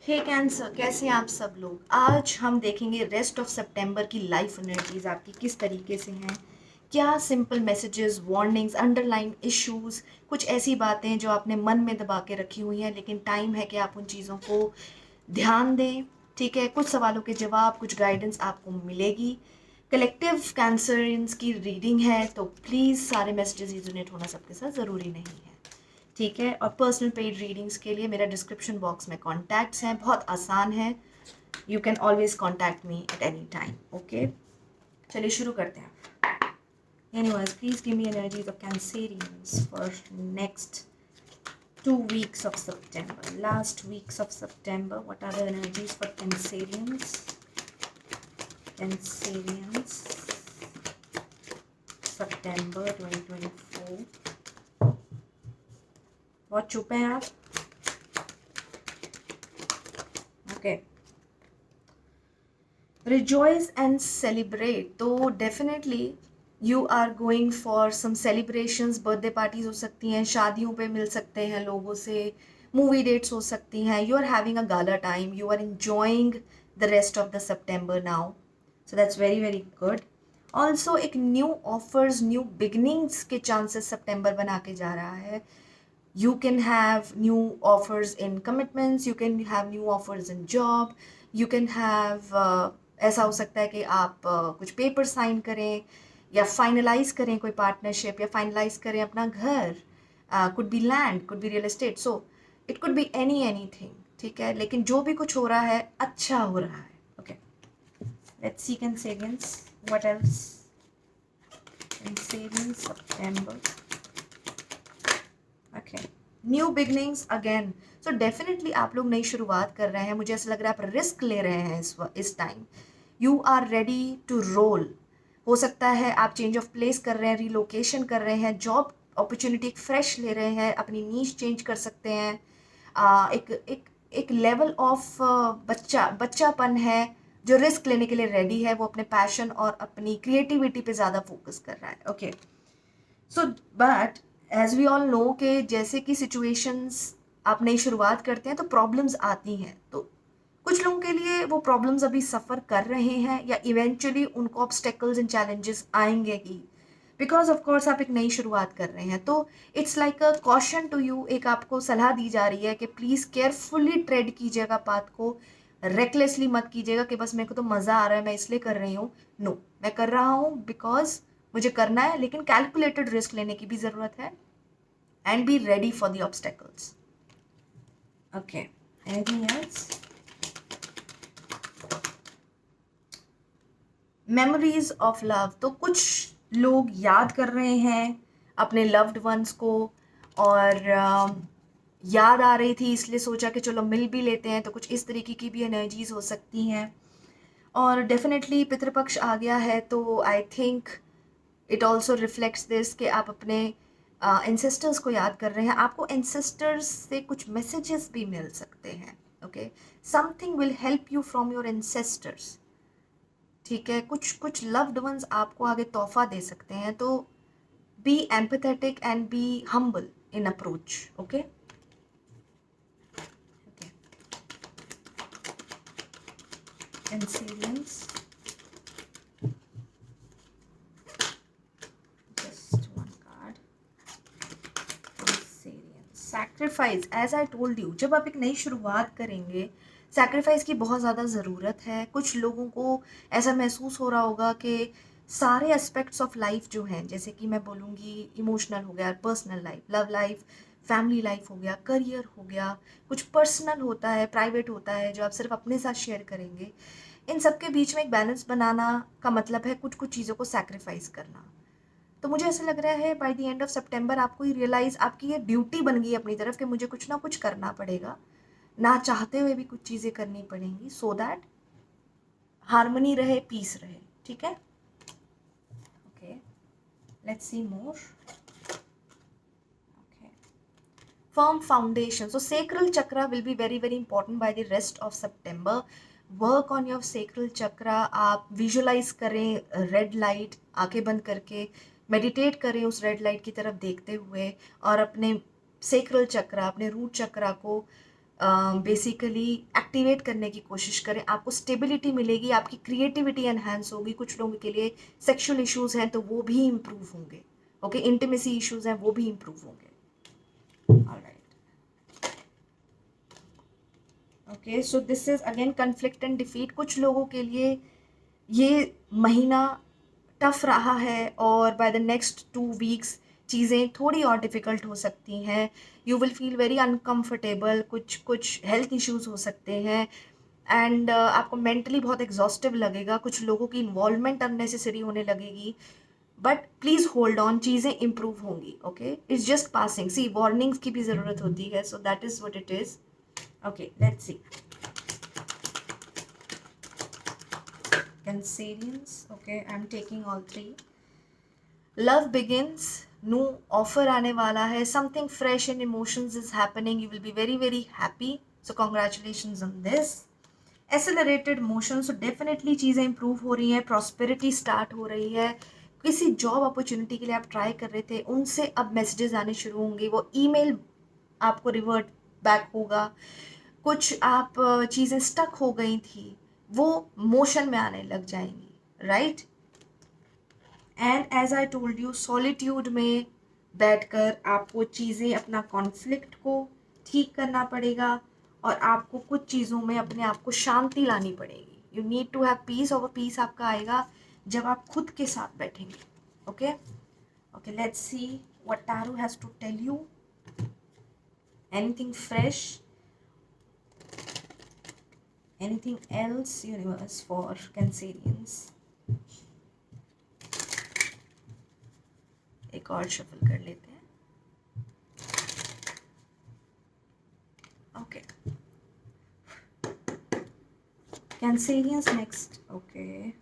हे cancer, कैसे हैं आप सब लोग। आज हम देखेंगे रेस्ट ऑफ सितंबर की लाइफ एनर्जीज आपकी किस तरीके से हैं। क्या simple messages, warnings, underline issues, कुछ ऐसी बातें जो आपने मन में दबा के रखी हुई हैं, लेकिन टाइम है कि आप उन चीज़ों को ध्यान दें। ठीक है, कुछ सवालों के जवाब, कुछ गाइडेंस आपको मिलेगी। कलेक्टिव कैंसरियंस की रीडिंग है, तो प्लीज़ सारे मैसेजेस रेजोनेट होना सबके साथ ज़रूरी नहीं है। ठीक है, और पर्सनल पेड रीडिंग्स के लिए मेरा डिस्क्रिप्शन बॉक्स में कॉन्टैक्ट्स हैं, बहुत आसान है। You can always contact me at any time. Okay, चलिए शुरू करते हैं। Anyways, please give me energies of Cancerians for next 2 weeks of September. Last weeks of September, what are the energies for Cancerians? Cancerians, September 2024. बहुत चुप हैं आप। Okay, rejoice and celebrate. तो definitely you are going for some celebrations. Birthday parties हो सकती हैं, शादियों पे मिल सकते हैं लोगों से, मूवी डेट्स हो सकती हैं। You are having a gala time, you are enjoying the rest of the September now, so that's very very good. Also एक न्यू ऑफर्स, न्यू बिगनिंग्स के चांसेस सितंबर बना के जा रहा है। You can have new offers in commitments, you can have new offers in job, you can have ऐसा हो सकता है कि आप कुछ पेपर साइन करें या फाइनलाइज करें कोई पार्टनरशिप, या फाइनलाइज करें अपना घर। Could be land, could be real estate, so it could be anything. ठीक है, लेकिन जो भी कुछ हो रहा है अच्छा हो रहा है। Okay, let's C Cancerians what else. Cancerians September, okay, new beginnings again. So definitely आप लोग नई शुरुआत कर रहे हैं। मुझे ऐसा लग रहा है आप रिस्क ले रहे हैं इस time. You are ready to roll. हो सकता है आप चेंज ऑफ प्लेस कर रहे हैं, रिलोकेशन कर रहे हैं, जॉब अपॉर्चुनिटी एक फ्रेश ले रहे हैं, अपनी नीश चेंज कर सकते हैं। एक एक एक लेवल ऑफ बच्चापन है जो रिस्क लेने के लिए रेडी है। वो अपने पैशन और अपनी क्रिएटिविटी पे ज़्यादा फोकस कर रहा है। Okay, so but as we all know कि जैसे कि सिचुएशंस, आप नई शुरुआत करते हैं तो प्रॉब्लम्स आती हैं। तो कुछ लोगों के लिए वो प्रॉब्लम्स अभी सफ़र कर रहे हैं, या इवेंचुअली उनको ऑब्स्टेकल्स एंड चैलेंजेस आएंगे ही, बिकॉज ऑफ कोर्स आप एक नई शुरुआत कर रहे हैं। तो it's like a caution to you, एक आपको सलाह दी जा रही है कि प्लीज़ केयरफुली ट्रेड कीजिएगा पाथ को। रेकलेसली मत कीजिएगा कि बस मेरे को तो मज़ा आ रहा है मैं इसलिए कर रही हूँ। नो, मैं कर रहा हूँ बिकॉज मुझे करना है, लेकिन कैलकुलेटेड रिस्क लेने की भी ज़रूरत है। And be ready for the obstacles. Okay, anything else? Memories of love. तो कुछ लोग याद कर रहे हैं अपने लव्ड वंस को, और याद आ रही थी इसलिए सोचा कि चलो मिल भी लेते हैं। तो कुछ इस तरीके की भी एनर्जीज हो सकती हैं। और डेफिनेटली पितृपक्ष आ गया है, तो I think it also reflects this कि आप अपने एंसेस्टर्स को याद कर रहे हैं। आपको एंसेस्टर्स से कुछ मैसेजेस भी मिल सकते हैं। Okay, something will help you from your ancestors. ठीक है, कुछ कुछ लव्ड वंस आपको आगे तोहफा दे सकते हैं। तो be empathetic and be humble in approach. Okay, Cancerians, just one card. Sacrifice, as I told you, जब आप एक नई शुरुआत करेंगे सैक्रिफाइस की बहुत ज़्यादा ज़रूरत है। कुछ लोगों को ऐसा महसूस हो रहा होगा कि सारे एस्पेक्ट्स ऑफ लाइफ जो हैं, जैसे कि मैं बोलूँगी इमोशनल हो गया, personal life, love life, family life हो गया, करियर हो गया, कुछ पर्सनल होता है, प्राइवेट होता है जो आप सिर्फ अपने साथ शेयर करेंगे। इन सब के बीच में एक बैलेंस बनाना का मतलब है कुछ कुछ चीज़ों को सैक्रिफाइस करना। तो मुझे ऐसा लग रहा है बाय द एंड ऑफ सितंबर आपको ही रियलाइज, आपकी ये ड्यूटी बन गई अपनी तरफ कि मुझे कुछ ना कुछ करना पड़ेगा, ना चाहते हुए भी कुछ चीज़ें करनी पड़ेंगी, सो दैट हार्मनी रहे, पीस रहे। ठीक है, okay, let's see more. Firm foundation. So sacral chakra will be very very important by the rest of September. Work on your sacral chakra. आप visualize करें रेड लाइट, आंखें बंद करके meditate करें उस रेड लाइट की तरफ देखते हुए, और अपने सेक्रल चक्रा, अपने रूट चक्रा को बेसिकली एक्टिवेट करने की कोशिश करें, आपको स्टेबिलिटी मिलेगी, आपकी क्रिएटिविटी एनहांस होगी। कुछ लोगों के लिए सेक्सुअल इश्यूज हैं तो वो भी इम्प्रूव होंगे, ओके, इंटीमेसी इश्यूज हैं वो भी इम्प्रूव होंगे। Alright, okay, so this is again conflict and defeat. कुछ लोगों के लिए ये महीना टफ रहा है और बाय द नेक्स्ट 2 वीक्स चीज़ें थोड़ी और डिफ़िकल्ट हो सकती हैं। You will feel very uncomfortable, कुछ कुछ हेल्थ इश्यूज हो सकते हैं एंड आपको मेंटली बहुत एग्जॉस्टिव लगेगा। कुछ लोगों की इन्वॉल्वमेंट अननेसेसरी होने लगेगी, बट प्लीज़ होल्ड ऑन, चीज़ें इम्प्रूव होंगी, okay, it's just passing. See, warnings की भी ज़रूरत होती है, so that is what it is. Okay, let's see Cancerians. Okay, I'm taking all three. Love begins. New offer आने वाला है, something fresh in emotions is happening, you will be very very happy, so congratulations on this. Accelerated motion, so definitely चीज़ें improve हो रही हैं, prosperity start हो रही है। किसी जॉब अपॉर्चुनिटी के लिए आप ट्राई कर रहे थे, उनसे अब मैसेजेस आने शुरू होंगे, वो ईमेल आपको रिवर्ट बैक होगा। कुछ आप चीज़ें स्टक हो गई थी, वो मोशन में आने लग जाएंगी, right. And as I told you, solitude में बैठकर आपको चीज़ें, अपना कॉन्फ्लिक्ट को ठीक करना पड़ेगा और आपको कुछ चीज़ों में अपने आप को शांति लानी पड़ेगी। You need to have peace, और पीस आपका आएगा जब आप खुद के साथ बैठेंगे, okay. Okay, let's see what tarot has to tell you. Anything fresh, anything else, universe, for Cancerians? एक और शफल कर लेते हैं, okay. Cancerians next, okay.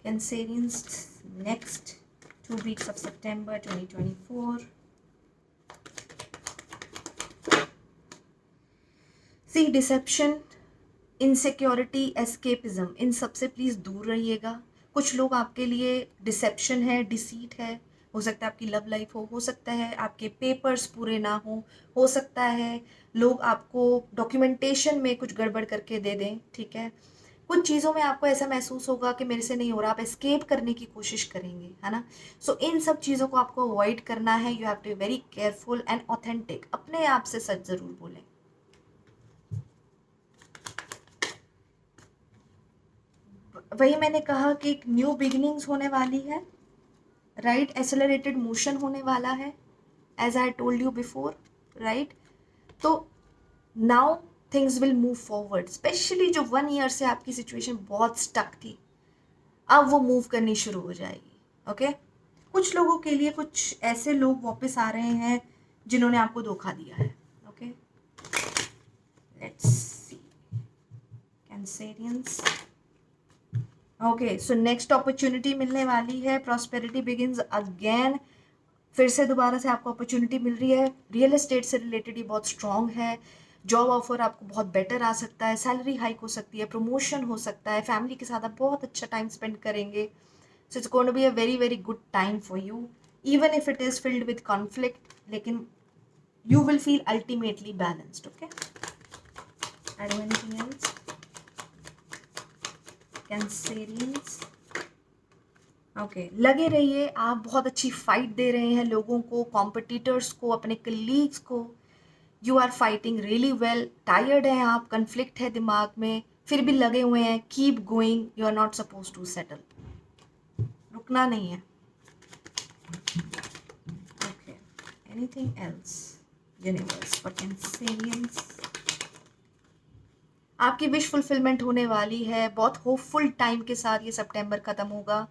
Cancerians next 2 weeks of September 2024. See, deception, insecurity, escapism, इन सबसे please दूर रहिएगा। कुछ लोग आपके लिए डिसेप्शन है, डिसीट है, हो सकता है आपकी लव लाइफ हो सकता है आपके पेपर्स पूरे ना हो सकता है लोग आपको डॉक्यूमेंटेशन में कुछ गड़बड़ करके दे दें, ठीक है। कुछ चीज़ों में आपको ऐसा महसूस होगा कि मेरे से नहीं हो रहा, आप एस्केप करने की कोशिश करेंगे, है ना। सो इन सब चीज़ों को आपको अवॉइड करना है। You have to be very careful and authentic, अपने आप से सच ज़रूर बोलें। वही मैंने कहा कि एक न्यू बिगिनिंग्स होने वाली है, राइट। एसेलरेटेड मोशन होने वाला है, as I told you before, right. तो now things will move forward, specially जो 1 ईयर से आपकी सिचुएशन बहुत स्टक थी, अब वो मूव करनी शुरू हो जाएगी, ओके। कुछ लोगों के लिए कुछ ऐसे लोग वापस आ रहे हैं जिन्होंने आपको धोखा दिया है, okay. Let's C Cancerians. Okay, so next opportunity मिलने वाली है, प्रॉस्पेरिटी बिगिंस अगेन। फिर से दोबारा से आपको अपॉर्चुनिटी मिल रही है, रियल एस्टेट से रिलेटेड ये बहुत स्ट्रॉन्ग है। जॉब ऑफर आपको बहुत बेटर आ सकता है, सैलरी हाइक हो सकती है, प्रमोशन हो सकता है, फैमिली के साथ आप बहुत अच्छा टाइम स्पेंड करेंगे। So it's going to be a very very good time for you, even if it is filled with conflict, लेकिन you will feel ultimately balanced, okay. I do anything else? Cancerians, okay, लगे रहिए, आप बहुत अच्छी fight दे रहे हैं लोगों को, कॉम्पिटिटर्स को, अपने कलीग्स को। You are fighting really well, tired हैं आप, कन्फ्लिक्ट है दिमाग में, फिर भी लगे हुए हैं। Keep going, you are not suppose to settle, रुकना नहीं है, okay. Anything else, universe, for Cancerians? आपकी विश फुलफिलमेंट होने वाली है, बहुत होपफुल टाइम के साथ ये सितंबर ख़त्म होगा।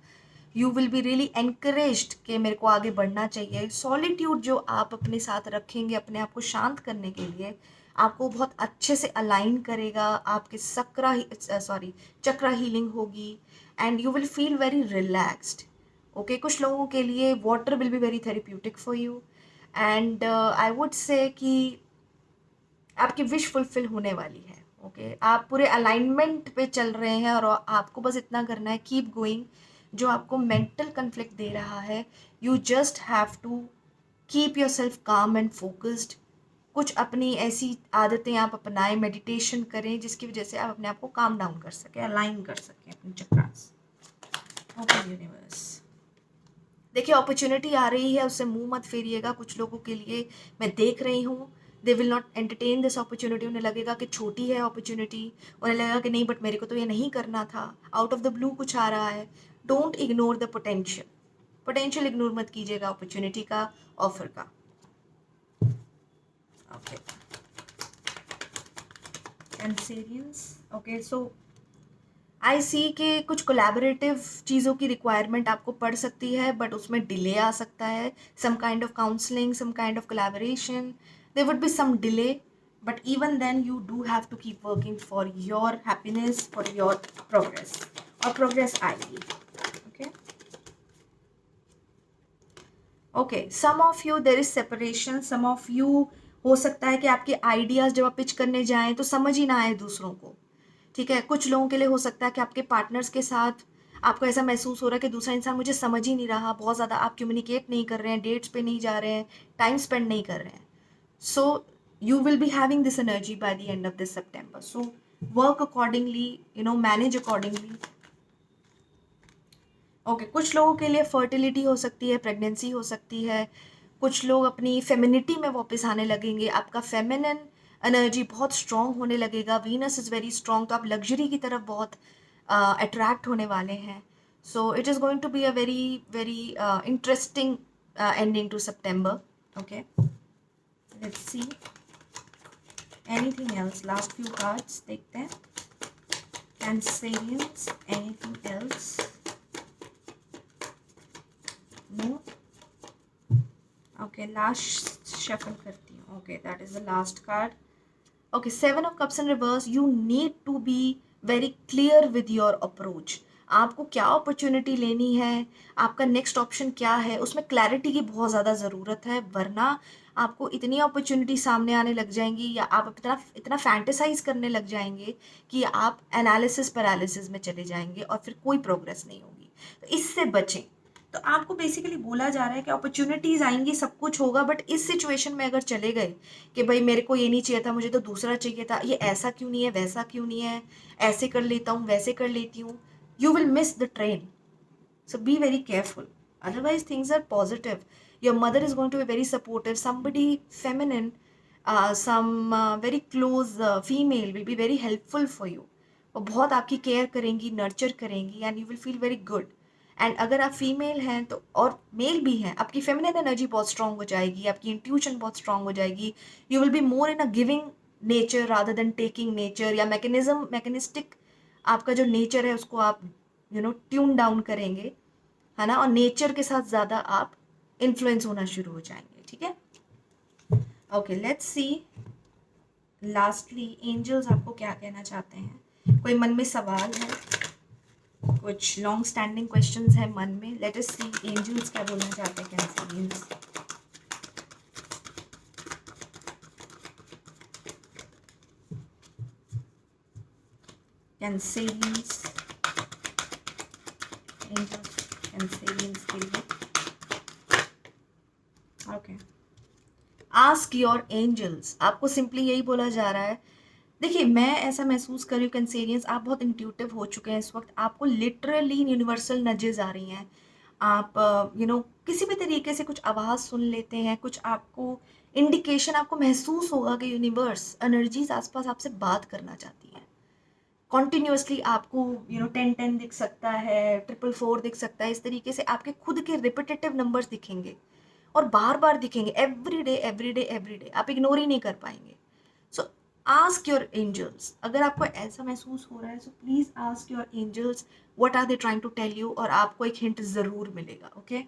You will be really encouraged कि मेरे को आगे बढ़ना चाहिए। सॉलिट्यूड जो आप अपने साथ रखेंगे अपने आप को शांत करने के लिए, आपको बहुत अच्छे से अलाइन करेगा, आपके चक्रा हीलिंग होगी and you will feel very relaxed, okay. कुछ लोगों के लिए water will be very therapeutic for you and I would say कि आपकी विश फुलफिल होने वाली है, ओके। आप पूरे अलाइनमेंट पे चल रहे हैं और आपको बस इतना करना है, कीप गोइंग। जो आपको मेंटल कन्फ्लिक्ट दे रहा है, you just have to keep yourself calm and focused. कुछ अपनी ऐसी आदतें आप अपनाएं, मेडिटेशन करें, जिसकी वजह से आप अपने आप को काम डाउन कर सकें, अलाइन कर सकें अपने चक्रास। ओके यूनिवर्स, देखिए अपॉर्चुनिटी आ रही है, उससे मुंह मत फेरिएगा। कुछ लोगों के लिए मैं देख रही हूँ, they will not entertain this opportunity. उन्हें लगेगा कि छोटी है अपॉर्चुनिटी, उन्हें लगेगा कि नहीं बट मेरे को तो ये नहीं करना था, आउट ऑफ द ब्लू कुछ आ रहा है। Don't ignore the potential, potential ignore मत कीजिएगा अपॉर्चुनिटी का, ऑफर का। ओके कैंसेरियंस, ओके सो आई सी के कुछ कोलैबोरेटिव चीज़ों की रिक्वायरमेंट आपको पड़ सकती है, बट उसमें डिले आ सकता है। Some kind of counselling, some kind of collaboration, there would be some delay, but even then you do have to keep working for your happiness, for your progress, और progress आएगी। Okay okay, some of you there is separation, some of you हो सकता है कि आपके ideas जब आप pitch करने जाएं तो समझ ही ना आए दूसरों को। ठीक है, कुछ लोगों के लिए हो सकता है कि आपके पार्टनर्स के साथ आपको ऐसा महसूस हो रहा है कि दूसरा इंसान मुझे समझ ही नहीं रहा, बहुत ज़्यादा आप कम्युनिकेट नहीं कर रहे हैं, डेट्स पे नहीं जा रहे हैं, टाइम स्पेंड नहीं कर रहे हैं। So you will be having this energy by the end of this September, so work accordingly, manage accordingly. Okay, कुछ लोगों के लिए फर्टिलिटी हो सकती है, प्रेगनेंसी हो सकती है। कुछ लोग अपनी फेमिनिटी में वापस आने लगेंगे, आपका फेमिनिन एनर्जी बहुत स्ट्रांग होने लगेगा। वीनस इज़ वेरी स्ट्रांग, तो आप लग्जरी की तरफ बहुत अट्रैक्ट होने वाले हैं। So it is going to be a very very interesting ending to सितंबर। Okay let's see anything else, last few cards देखते हैं। Cancerians, anything else? No. Okay, last shuffle करती हूँ। Okay, that is the last card. Okay, 7 of Cups in reverse, you need to be very clear with your approach। आपको क्या opportunity लेनी है, आपका next option क्या है, उसमें क्लैरिटी की बहुत ज़्यादा ज़रूरत है, वरना आपको इतनी अपॉर्चुनिटी सामने आने लग जाएंगी, या आप इतना इतना फैंटेसाइज करने लग जाएंगे कि आप एनालिसिस पैरालिसिस में चले जाएंगे और फिर कोई प्रोग्रेस नहीं होगी। तो इससे बचें। तो आपको बेसिकली बोला जा रहा है कि अपॉर्चुनिटीज़ आएंगी, सब कुछ होगा, बट इस सिचुएशन में अगर चले गए कि भाई मेरे को ये नहीं चाहिए था, मुझे तो दूसरा चाहिए था, ये ऐसा क्यों नहीं है, वैसा क्यों नहीं है, ऐसे कर लेता हूँ, वैसे कर लेती हूँ, you will miss the train. So be very careful. Otherwise, things are positive. Your mother is going to be very supportive. Somebody feminine, some very close female will be very helpful for you. वो बहुत आपकी care करेंगी, nurture करेंगी, and you will feel very good. And अगर आप female हैं तो, और मेल भी हैं, आपकी फेमिनिन एनर्जी बहुत स्ट्रांग हो जाएगी, आपकी इंट्यूशन बहुत स्ट्रांग हो जाएगी। You will be more in a giving nature rather than taking nature, या मैकेनिस्टिक आपका जो नेचर है उसको आप ट्यून डाउन करेंगे, है ना, और नेचर के साथ ज़्यादा आप इन्फ्लुएंस होना शुरू हो जाएंगे। ठीक है, okay let's see lastly angels आपको क्या कहना चाहते हैं। कोई मन में सवाल है, कुछ लॉन्ग स्टैंडिंग क्वेश्चंस है मन में? लेट अस सी एंजल्स क्या बोलना चाहते हैं कैंसरियंस। कैंसरियंस, एंजल्स कैंसरियंस के लिए। ओके, आस्क योर एंजल्स, आपको सिंपली यही बोला जा रहा है। देखिए, मैं ऐसा महसूस कर रही हूँ कैंसेरियंस, आप बहुत इंट्यूटिव हो चुके हैं इस वक्त, आपको लिटरली यूनिवर्सल नजेस आ रही हैं। आप किसी भी तरीके से कुछ आवाज़ सुन लेते हैं, कुछ आपको इंडिकेशन, आपको महसूस होगा कि यूनिवर्स एनर्जीज आसपास आपसे बात करना चाहती हैं। कॉन्टिन्यूसली आपको 10-10 दिख सकता है, 444 दिख सकता है, इस तरीके से आपके खुद के रिपीटेटिव नंबर्स दिखेंगे और बार बार दिखेंगे, every day every day every day, आप इग्नोर ही नहीं कर पाएंगे। सो आस्क योर एंजल्स, अगर आपको ऐसा महसूस हो रहा है, so please ask your angels what are they trying to tell you, और आपको एक हिंट जरूर मिलेगा। Okay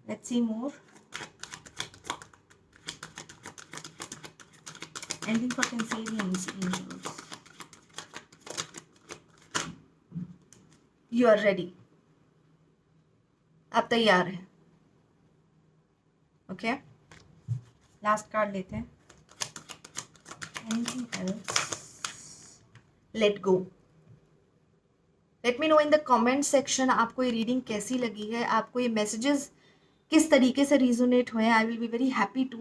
let's see more. Ending for Cancerians angels, you are ready, आप तैयार हैं। ओके लास्ट कार्ड लेते हैं। Anything else? Let go. Let me know in the comment section आपको ये रीडिंग कैसी लगी है, आपको ये मैसेजेस किस तरीके से रिजोनेट हुए, I will be very happy to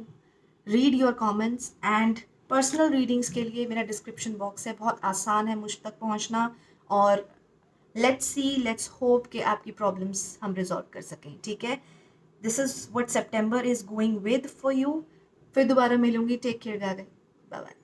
read your comments. And personal readings के लिए मेरा डिस्क्रिप्शन बॉक्स है, बहुत आसान है मुझ तक पहुंचना। और लेट्स सी, लेट्स होप कि आपकी प्रॉब्लम्स हम रिजॉल्व कर सकें, ठीक है। This is what September is going with for you. फिर दोबारा मिलूंगी, टेक केयर, बाय बाय।